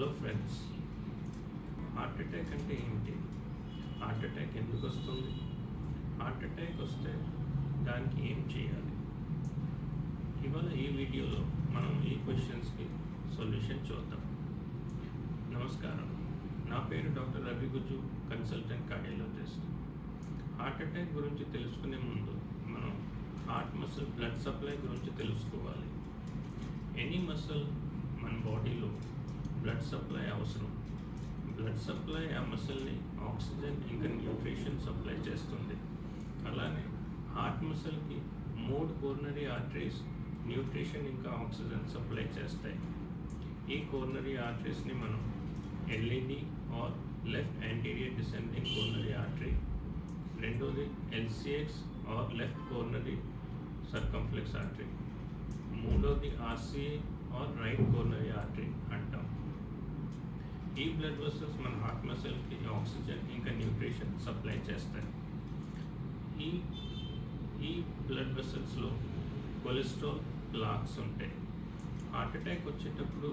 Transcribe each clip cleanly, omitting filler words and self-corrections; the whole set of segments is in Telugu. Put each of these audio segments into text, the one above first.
హలో ఫ్రెండ్స్, హార్ట్ అటాక్ అంటే ఏమిటి? హార్ట్ అటాక్ ఎందుకు వస్తుంది? హార్ట్ అటాక్ వస్తే దానికి ఏం చేయాలి? ఇవాళ ఈ వీడియోలో మనం ఈ క్వశ్చన్స్కి సొల్యూషన్ చూద్దాం. నమస్కారం, నా పేరు డాక్టర్ రవి గుజ్జు, కన్సల్టెంట్ కార్డియాలజిస్ట్. హార్ట్ అటాక్ గురించి తెలుసుకునే ముందు మనం హార్ట్ మసిల్ బ్లడ్ సప్లై గురించి తెలుసుకోవాలి. ఎనీ మసిల్ మన బాడీలో బ్లడ్ సప్లై అవసరం. బ్లడ్ సప్లై ఆ మసిల్ని ఆక్సిజన్ ఇంకా న్యూట్రిషన్ సప్లై చేస్తుంది. అలానే హార్ట్ మసిల్కి 3 కోర్నరీ ఆర్టరీస్ న్యూట్రిషన్ ఇంకా ఆక్సిజన్ సప్లై చేస్తాయి. ఈ కోర్నరీ ఆర్టరీస్ని మనం LAD or left anterior descending coronary artery, రెండోది LCX or left coronary circumflex artery, మూడోది RCA or right coronary artery అంటాం. ఈ బ్లడ్ వెసల్స్ మన హార్ట్ మసిల్కి ఆక్సిజన్ ఇంకా న్యూట్రిషన్ సప్లై చేస్తాయి. ఈ బ్లడ్ వెసల్స్లో కొలెస్ట్రాల్ ప్లాక్స్ ఉంటాయి. హార్ట్ అటాక్ వచ్చేటప్పుడు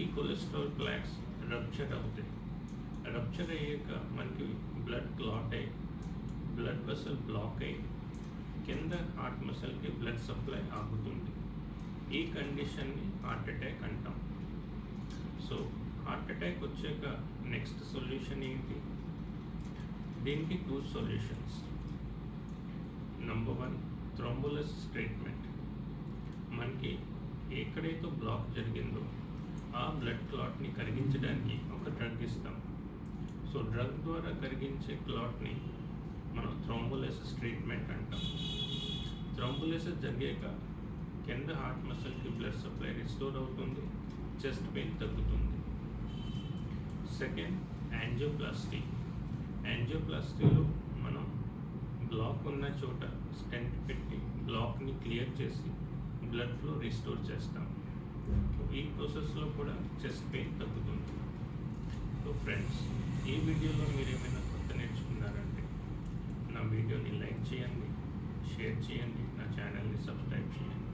ఈ కొలెస్ట్రాల్ ప్లాక్స్ రప్చర్ అవుతాయి. రప్చర్ అయ్యాక మనకి బ్లడ్ క్లాట్ అయ్యి బ్లడ్ వెసల్ బ్లాక్ అయ్యి కింద హార్ట్ మసిల్కి బ్లడ్ సప్లై ఆగుతుంది. ఈ కండిషన్ని హార్ట్ అటాక్ అంటాం. సో హార్ట్ అటాక్ వచ్చాక నెక్స్ట్ సొల్యూషన్ ఏంటి? దీనికి 2 సొల్యూషన్స్. Number 1, thrombolysis treatment. మనకి ఎక్కడైతే బ్లాక్ జరిగిందో ఆ బ్లడ్ క్లాట్ని కరిగించడానికి ఒక డ్రగ్ ఇస్తాం. సో డ్రగ్ ద్వారా కరిగించే క్లాట్ని మనం థ్రోంబోలిసిస్ ట్రీట్మెంట్ అంటాం. థ్రోంబోలిసిస్ జరిగాక కింద హార్ట్ మసిల్కి బ్లడ్ సప్లై రిస్టోర్ అవుతుంది, చెస్ట్ పెయిన్ తగ్గుతుంది. Second, angioplasty. యాంజియోప్లాస్టీలో మనం బ్లాక్ ఉన్న చోట స్టెంట్ పెట్టి బ్లాక్ని క్లియర్ చేసి బ్లడ్ ఫ్లో రిస్టోర్ చేస్తాం. ఈ ప్రాసెస్లో కూడా చెస్ట్ పెయిన్ తగ్గుతుంది. సో ఫ్రెండ్స్, ఈ వీడియోలో మీరు ఏమైనా కొత్త నేర్చుకున్నారంటే నా వీడియోని లైక్ చేయండి, షేర్ చేయండి, నా ఛానల్ని సబ్స్క్రైబ్ చేయండి.